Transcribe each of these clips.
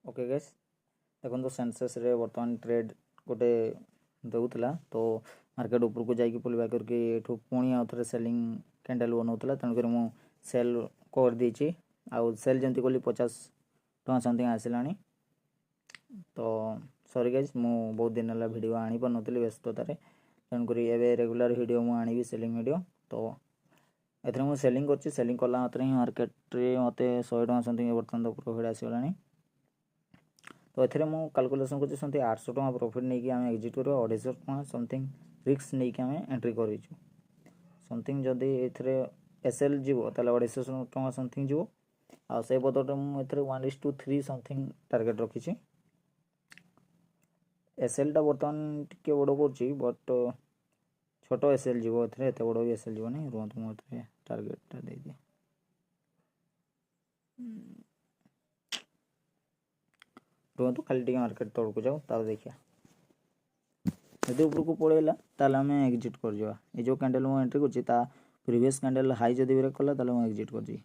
Okay gas देखो senses रे बर्तमान ट्रेड गोटे देउतला तो मार्केट ऊपर को जाइए पुलबैक करके एठू पुणी आउ थे सेलिंग कैंडल बनाऊला तेणुक मु सेल कर देछि आउ सेल जमती कली 50 समथिंग आसला तो सॉरी गाइस मु बहुत दिन है वीडियो आनी पार नथली व्यस्ततार तेणुक एवं रेगुलर वीडियो मु आनी सेलिंग वीडियो तो एथरे मु सेलिंग करछि सेलिंग कला मात्र ही मार्केट रे मते 100 टका समथिंग बर्तमान तो प्रॉफिट आसीगला तो एथरे मु कैलकुलेशन करछि समथिंग 800 टका प्रॉफिट नै कि हमें एग्जिट करबा 250 टका समथिंग रिस्क नै कि हमें एंट्री करिछु समथिंग जदी एथरे एसएल जीवो ताले 250 टका समथिंग जीवो आ से बदले मु एथरे 1:3 समथिंग टारगेट रखिछि एसएल टा बर्तमान टिके बड़ करछि बट छोट एसएल जीवो एथरे एते बड़ एसएल जीवो नै रुहत मु एथरे टारगेट टा दे दे रुहतु खाली टिके मार्केट तौर को जाओ तार देखिया यदि ऊपर को पळेला ताले हमें एग्जिट कर जवा ए जो कैंडल मु एंट्री करछि ता प्रीवियस कैंडल हाई जदी ब्रेक कला ताले मु एग्जिट कर जी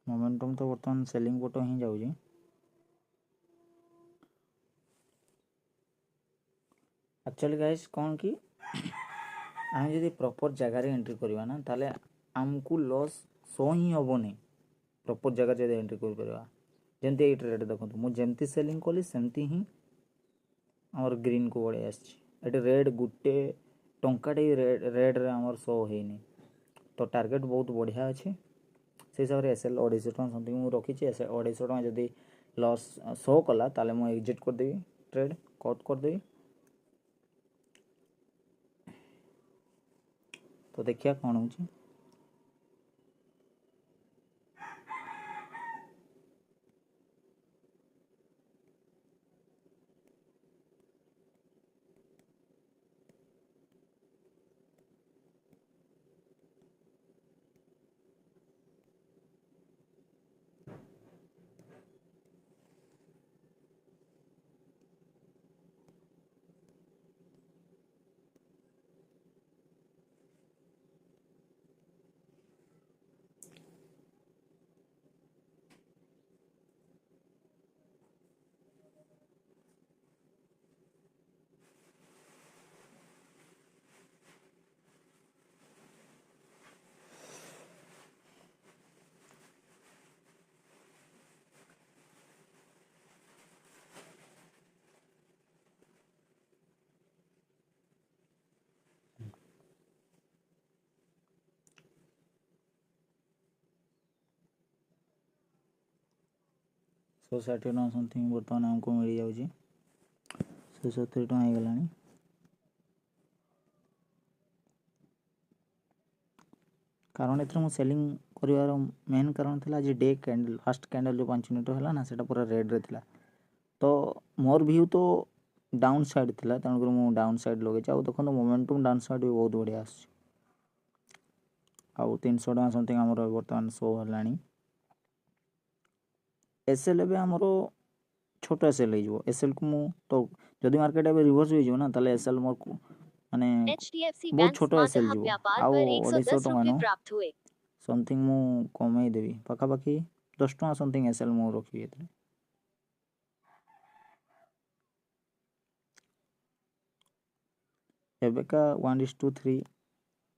मोमेंटम तो बर्तमान सेलिंग फोटो ही जाउजी एक्चुअली गाइस कौन कि आम जदि प्रॉपर जगह रे एंट्री करवा ना ताले आमको लॉस सो ही हेनी प्रॉपर जगह जब एंट्री कर जमती ये ट्रेड देखो मुझे जमती सेलिंग कली सेमती ही आमर ग्रीन को बड़े आटे रेड गुटे टंकाटे रेड रे आमर शो होनी तो टार्गेट बहुत बढ़िया अच्छे से हिसाब से एसएल 250 टका समथिंग मुझे रखी 250 टका जदि लॉस शो कला ताले मुझे एग्जिट करदेवी ट्रेड कट करदेवी तो देखिए कौन हो सोसाइटी टका समथिंग बर्तमान आमको मिल जाऊँगी 170 टका हो गला कारण एथरे मु सेलिंग करिवार मेन कारण थिला जे डे कैंडल फर्स्ट कैंडल जो 5 मिनट हला ना सेटा पूरा रेड रे थिला तो मोर व्यू तो डाउन साइड थिला तणकर मु डाउन साइड लगे जाऊ देखो मोमेंटम डाउन साइड भी बहुत बढ़िया आस आउ 300 टका समथिंग हमर वर्तमान शो हलानी एसएल बे हमर छोट एसएल हो एसएल को मु तो जदि मार्केट एबे रिवर्स हो ना ताले एसएल मोर को माने बहुत छोट एसएल जीवो आउ 250 टका नो समथिंग मु कमई देबी पाखा पाखी 10 टका समथिंग एसएल मु रखी एतरे एबेका 1:3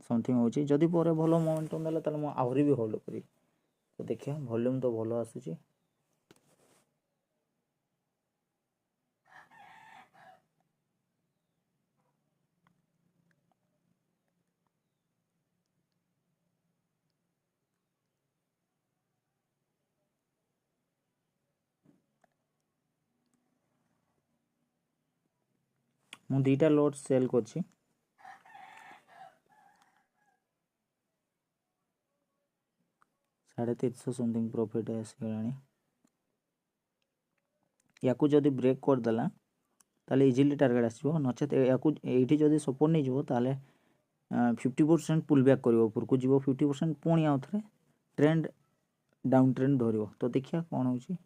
समथिंग होची जदि परे भलो मोमेंटम देला ताले मु आहुरी भी होल्ड करी तो देखिया वॉल्यूम तो भलो आसुची मु दीटा लोड सेल करछि 350 समथिंग प्रॉफिट आसगलानी याकू जदि ब्रेक कर देला ताले इजीली टारगेट आसीबो नचेत याकू एठी जदि सपोर्ट नै जीवो ताले 50% पुल बैक करिवो ऊपर को जीवो 50% पुणी आउ थरे ट्रेंड डाउन ट्रेंड धरिवो तो देखिया कोन होची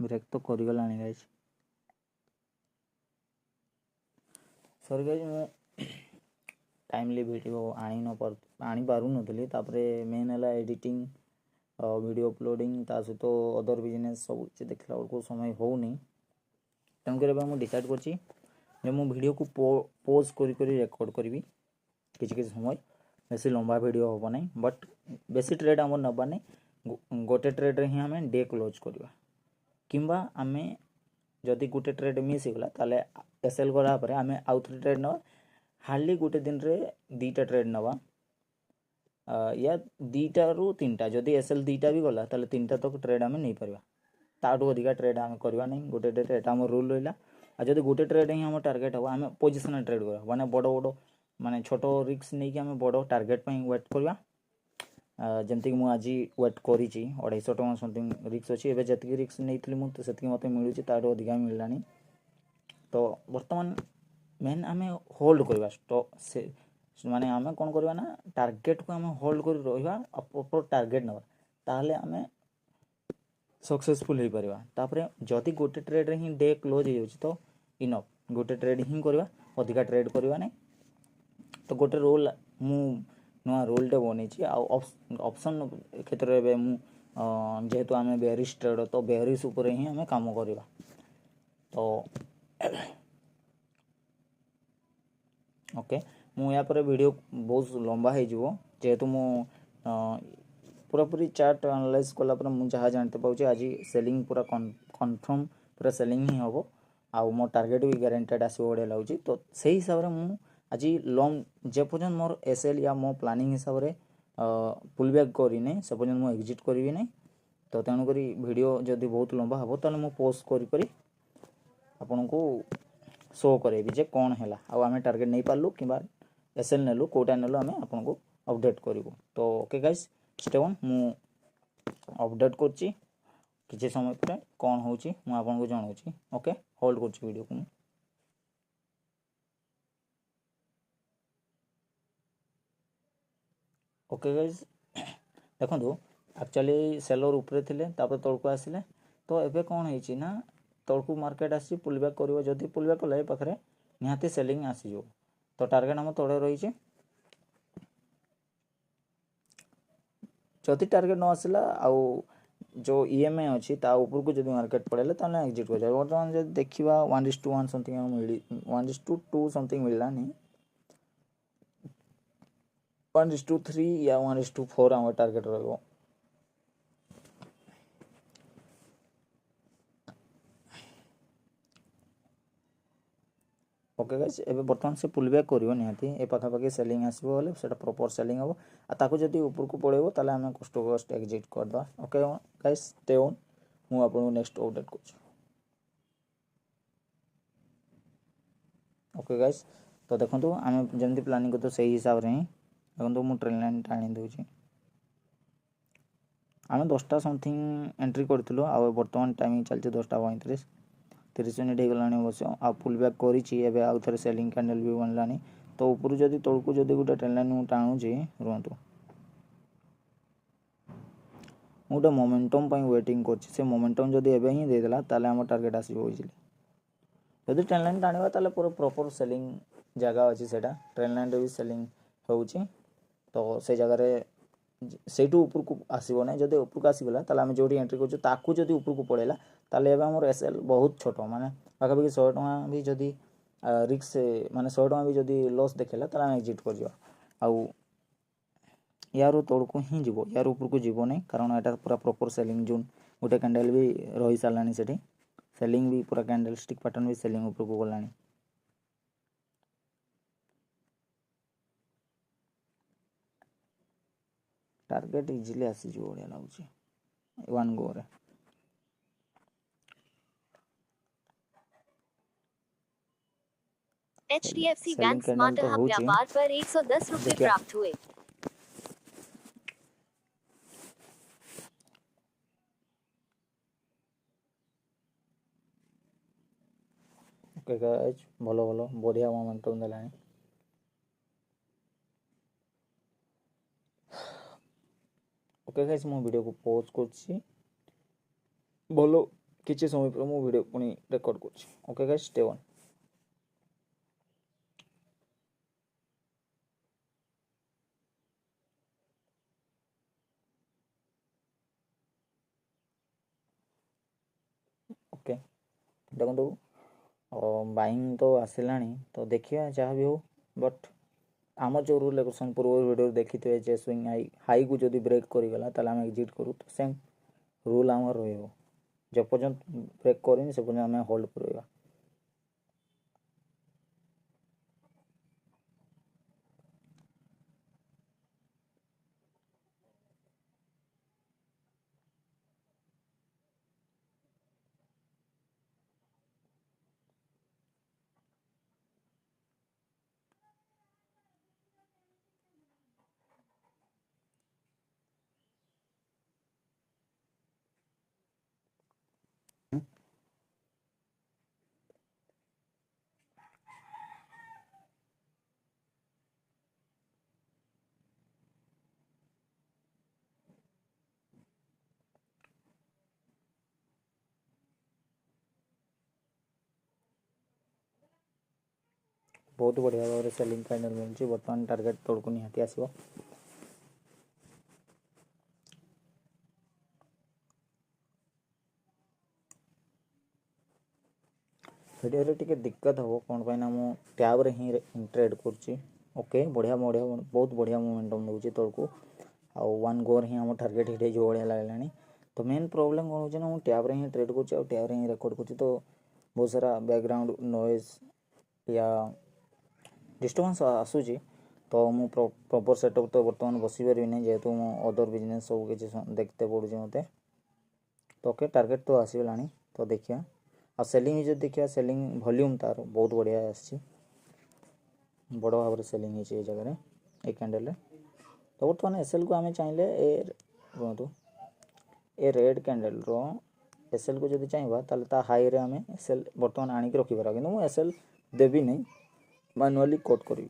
ब्रेक तो करगलानी गाइज सॉरी गाइज मु टाइमली वीडियो आनी पारू नथली तापरे मेन है एडिटिंग वीडियो अपलोडिंग ता सहित अदर बिजनेस सब किसी देखला बेलू समय होनी तेणुकर मुझे डिसाइड कर वीडियो को पोज करी रेकर्ड करी किसी समय बेसी लंबा वीडियो हम ना बट बेसी ट्रेड आम नवा नहीं गोटे ट्रेड रे ही आम डे क्लोज करवा किंबा आम जदि गोटे ट्रेड मिस होगला ताले एसएल करापर आम आउ थे ट्रेड नवा हार्डली गोटे दिन रे 2टा ट्रेड नवा या 2टा रू 3टा जदि एसएल 2टा भी गला ताले 3टा तक ट्रेड आम नहीं पारिबा ताठू अधिका ट्रेड आम करवा नहीं गोटे ट्रेड एटा आम रूल रहा आ जदि गोटे ट्रेड ही आम टार्गेट हम आम पोजिशनल ट्रेड करवा माने बड़ बड़ माने छोट रिस्क नहीं कि आम बड़ टार्गेट वेट करवा जमती कि आज वेट करी 250 टଙ୍କା समथिंग रिक्स अच्छी एवं जी रिक्स नहीं मुझे से मत मिलूँ तार अधिका मिललानी तो बर्तमान मेन आम होल्ड करवा स्टॉक से माने आम कौन करवा ना टार्गेट को आम होल्ड कर रहा प्रॉपर टार्गेट नवा ताहले आम सक्सेसफुल हो पार तापर जदि गोटे ट्रेड रे ही डे क्लोज हो तो इनफ गोटे ट्रेड ही करवा अधिका ट्रेड करवा नहीं तो गोटे रोल मु नुआ रोलटे बनी ऑप्शन क्षेत्र में जेहेतु आम बेरिश ट्रेडर तो बेरिश उपर ही आम कम करवा तो ओके मु या पर वीडियो बहुत लंबा हो जेहेतु मु पूरा पूरी चार्ट एनालाइज कला मुझे जहाँ जानते पाऊँ आज सेलिंग पूरा कन्फर्म पूरा सेलिंग ही हम आउ मो टार्गेट भी गारंटेड आसो भाई लगे तो से हिसाब से मुझे आज लंग जे पर्यटन मोर एसएल या मो प्लानिंग हिसाब से पुल बैक करनी से पर्यटन मुझे एग्जिट करी नहीं तो तेणुक वीडियो जदि बहुत लंबा हम तो मुझे पोस्ट करी आपन को शो करेबी जे कौन है आम टार्गेट नहीं पार्लु कि एसएल नेलु कोटा नेलु आम आपन को अपडेट करूँ तो ओके गाइस स्टे ऑन मु अपडेट करछि किसी समय पर कौन होची मु आपन को जणाउछि ओके होल्ड करछि वीडियो को ओके गाइस देखो एक्चुअली सेलर ऊपर थिले तापर तळको आसिले तो एबे कौन होईछि ना तळको मार्केट आसी पुल बैक करिवो जदि पुल बैक कले पाखरे निहाती सेलिंग आसी जो तो टार्गेट हम तळे रहिछि जदि टार्गेट न आसला आउ जो ईएमआई अच्छी ता ऊपर को जब मार्केट पड़ेगा तो एग्जिट कर बर्तमान जब देखा 1:1 समथिंग मिली 1:2 समथिंग मिललानी 1:3 या 1:4 आम टार्गेट रहा ओके गाइस एबे बर्तमान से पुल बैक करिवो निहाती ए पाखापाखि सेलिंग आसबो बोले सेटा प्रॉपर सेलिंग हो आ ताको जदी ऊपर को पड़ेबो ताले हम कष्ट कष्ट एग्जिट कर दो ओके गाइस स्टे ऑन मु आपन नेक्स्ट अपडेट करछु ओके गाइस तो देखंतु आम जेमती प्लानिंग करतो सही हिसाब रे देखंतु मु ट्रेन लाइन टाणी दउची आम 10टा समथिंग एंट्री करथिलो आ बर्तमान टाइमिंग चलछि 10:35 30 मिनिट होगला अवश्य आ पुल बैक कर आउ थे सेलिंग कैंडल भी बनलानी तो ऊपर जदि तौक जदि गोटे ट्रेन लाइन टाणुची रुहतु गोटे मोमेंटम वेटिंग कर मोमेंटम जदि एबे ही देदेला ताले आम टार्गेट आसो इजिली जदि ट्रेन लाइन टाणवा ताले पूरा प्रॉपर सेलिंग जगह अच्छी से ट्रेन लाइन भी सेलिंग होउची तो से जगह सेठू ऊपर को आसो ना जब ऊपर को आसगला आम जो एंट्री करूँ जब ऊपर को पड़ेगा ताले आम एसएल बहुत छोट माने पाखापाखि 100 टଙ୍କା भी जदि रिक्स माने 100 टଙ୍କା भी जदि लॉस देखेला ताले आम एग्जिट कर आउ यार तौड़ को ही जीव यार ऊपर को जीव नहीं कारण यहाँ पूरा प्रॉपर सेलिंग जोन गोटे कैंडल भी रही सारानी से सेलिंग भी पूरा कैंडल स्टिक पैटर्न भी सेलिंग ऊपर को गलानी टार्गेट इजिली आसीजिव भाया लगुच 1 गो रे HDFC बैंक स्मार्ट हब व्यापार पर 110 रुपए प्राप्त हुए। ओके गाइस भलो भलो बढ़िया मोमेंटम देलानी ओके गाइस मो वीडियो को पॉज करछि भलो किसी समय पर मु वीडियो पुणी रेकॉर्ड कर। Okay guys, stay on. Okay देखो बाइंग तो आसला तो देखिए जहाँ भी हो, बट आम जो रूल रेगुलेशन पूर्व वीडियो देखी थे जे स्विंग हाई को जब ब्रेक करगला आम एग्जिट करूँ तो सेम रूल आम रपर्यंत ब्रेक करें से पर्यंत आम होल्ड कर। बहुत बढ़िया भाव में सेलिंग कैंडल मिलूँ बर्तमान टार्गेट तौक निहाती आसो। वीडियो टे दिक्कत हम कौन पाई मु टैब रे ही ट्रेड कर। ओके बढ़िया बढ़िया बहुत बढ़िया मोमेंटम दूसरी तौक आउ वन गोर ही आम टार्गेट हिट जो भाया लगे। तो मेन प्रोब्लेम कौन हो मुझे टैब रे ही ट्रेड कर टैब रे ही रेकर्ड कर तो बहुत सारा बैकग्राउंड नॉइज या डिस्टर्बेंस आसूची। तो मु प्रॉपर सेटअप तो बर्तमान बस पारि नहीं जेहेतु मो अदर बिजनेस सब किसी देखते पड़े मत। तो ओके टार्गेट तो आसगला। तो देखिए आ सेलिंग जो देखिए सेलिंग वॉल्यूम तार बहुत बढ़िया आसी बड़ भाव में सेलिंग ये जगह ए कैंडल। तो बर्तमान एसएल को आम चाहिए रुहतु ए रेड कैंडल रो एसएल को जब चाहिए ताल हाई रे आम एसएल बर्तमान आणिक रखिपार कि एसएल देवी नहीं मैनुअली कोट करी।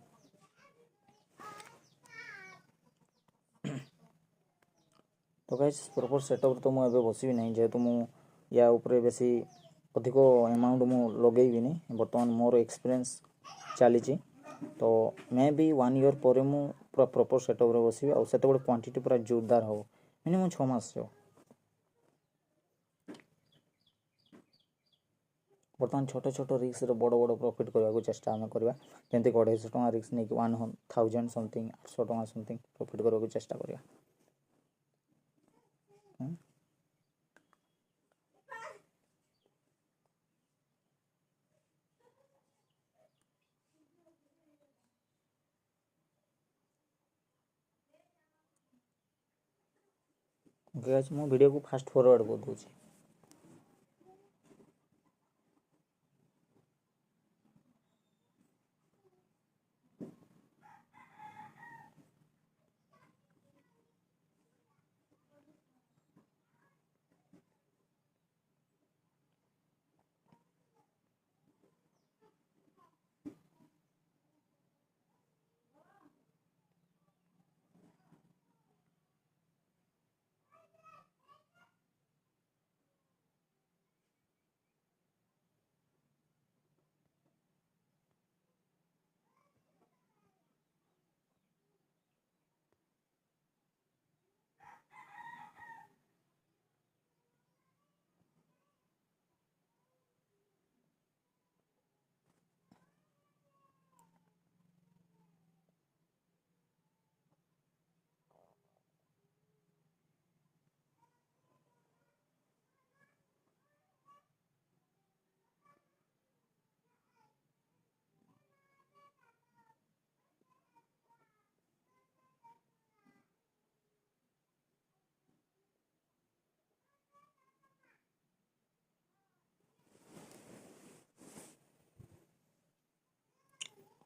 तो गाइस प्रॉपर सेटअप तो मुझे बसबी नहीं जेहेतु मु या ऊपर बेसी अधिक अमाउंट मु लगेबी नहीं बर्तमान मोर एक्सपीरियंस चली। तो मे भी 1 ईयर पर मु पूरा प्रॉपर सेटअप रे बसबी और सेते क्वांटिटी पूरा जोरदार हो मिनिमम 6 मास। बर्तमान छोट छोट रिस्क बड़ बड़ प्रॉफिट करने को चेष्टा आम करवा जमी 250 टका रिस्क नहीं 1000 समथिंग 800 टका समथिंग प्रॉफिट करने को चेष्टा करवा। मु वीडियो को फास्ट फॉरवर्ड कर दूसरी।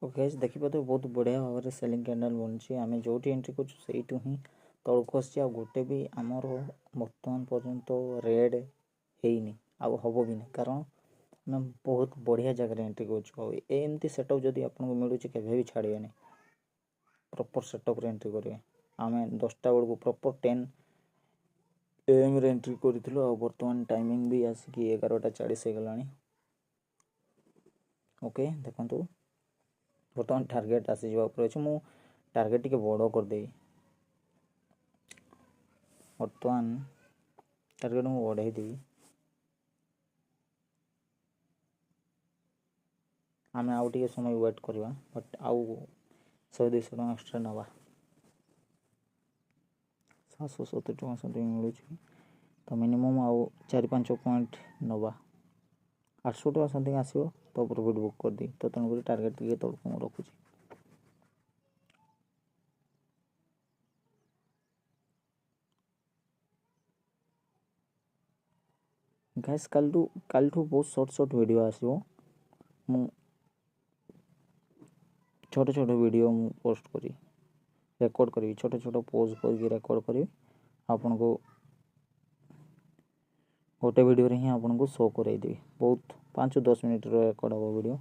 ओके देखिए तो बहुत बढ़िया भाव में सेलिंग कैंडल बनूँ आम जो एंट्री करूँ ही तौक आसी गोटे भी आमर बर्तमान पर्यंत रेड होनी हम भी नहीं कारण आम बहुत बढ़िया जगह एंट्री करमती सेटअप जब आपको मिलूँ के भी छाड़े नहीं प्रॉपर सेटअप एंट्री करेंगे आम 10टा बेलू प्रॉपर 10 AM रे एंट्री करिथिलो आ वर्तमान टाइमिंग भी आसिकी 11:40 हो गलानी। ओके देखंतु वर्तमान टार्गेट आसी जवा ऊपर अछि मु टार्गेट टिके बड़ कर देई। वर्तमान टार्गेट मु बढ़ाई देई। आमे आउ टिके समय वेट करबा बट आउ 100-200 टका एक्स्ट्रा नवा 770 टका समथिंग मिलु तो मिनिमम आउ 4-5 पॉइंट नवा 800 टका समथिंग आसीबो तो प्रॉफिट बुक कर दी तो तन करी टारगेट टिके तो मु रखु छी। गाइस कल टू बहुत शॉर्ट वीडियो आसीबो मु छोटे छोटे वीडियो मु पोस्ट करी रेकॉर्ड करी छोटे छोटे पोज करके रेकॉर्ड करी आपन को गोटे वीडियो रे ही आपन को शो कराई देबी बहुत 5-10 मिनिट रो रेकॉर्ड हो वीडियो।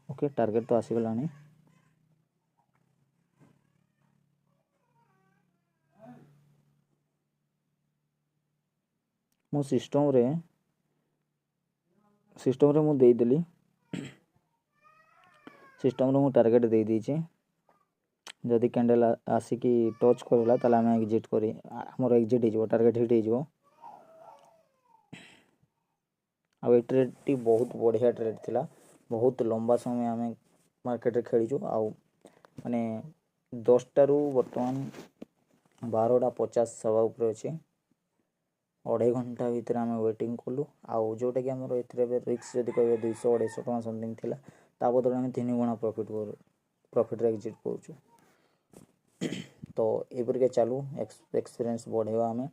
ओके टारगेट तो आसी गलानी। मो सिस्टम रे मु देई देली सिस्टम रो मु टारगेट देई दीचे जदि कैंडल आसिकी टच करला ताला हम एग्जिट करी हमर एग्जिट हिजो टारगेट हिट हिजो। आ ट्रेड टी बहुत बढ़िया ट्रेड थिला बहुत लंबा समय हमें मार्केट रे खेलीजो आ माने 10 टारू वर्तमान 12:50 सवा ऊपर अछि 2.5 घंटा भीतर आम वेटिंग कलु आउ जोटा कि आमर एथरे रिस्क जदि कहबे 200-250 टका समथिंग थिला ता बदले आम 3 गुणा प्रॉफिट रे एग्जिट करूछु। तो एपर के चालू एक्सपीरियंस बढ़ेवा आमे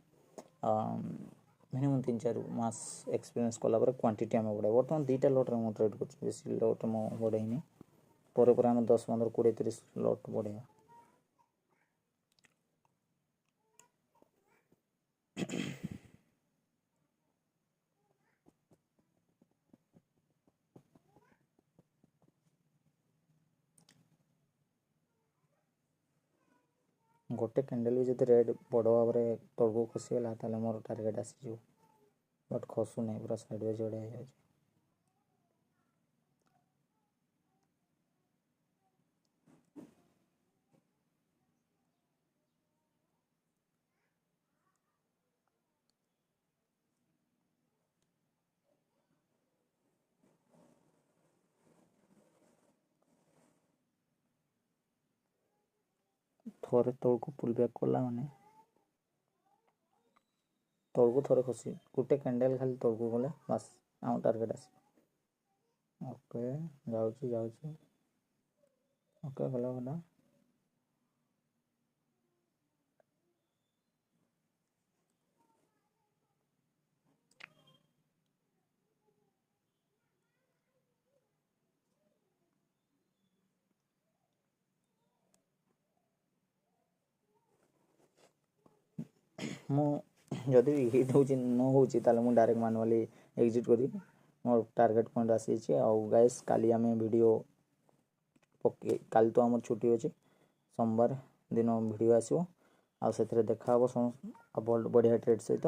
मिनिमम 3-4 मास एक्सपीरियंस कला पर क्वांटिटी आमे बढ़े वर्तमान 2टा लॉट रे मो ट्रेड करछु बेसी लॉट मो बढ़ेनी पर आमे 10-15-20-30 लॉट बढ़ेवा। गोटे कैंडल भी जब रेड बड़ भाव में तलू खसीगला ताले मोर टारगेट आसीज बट खसु नहीं पूरा साइडवे जोड़े हो जाए। थोड़े तौक पुल बैक कला माने तौक थोड़े खसी गोटे कैंडल खाली तौक गले बस आम टारगेट आस। ओके जाऊँ ओके भला भला मु जदि हिट हो न हो डायरेक्ट मैनुअली एग्जिट करी मोर टारगेट पॉइंट आसी आउ गाइस काली आमे वीडियो पके काली तो आम छुट्टी अच्छे सोमवार दिन वीडियो आसो आ से देखा बढ़िया ट्रेड सहित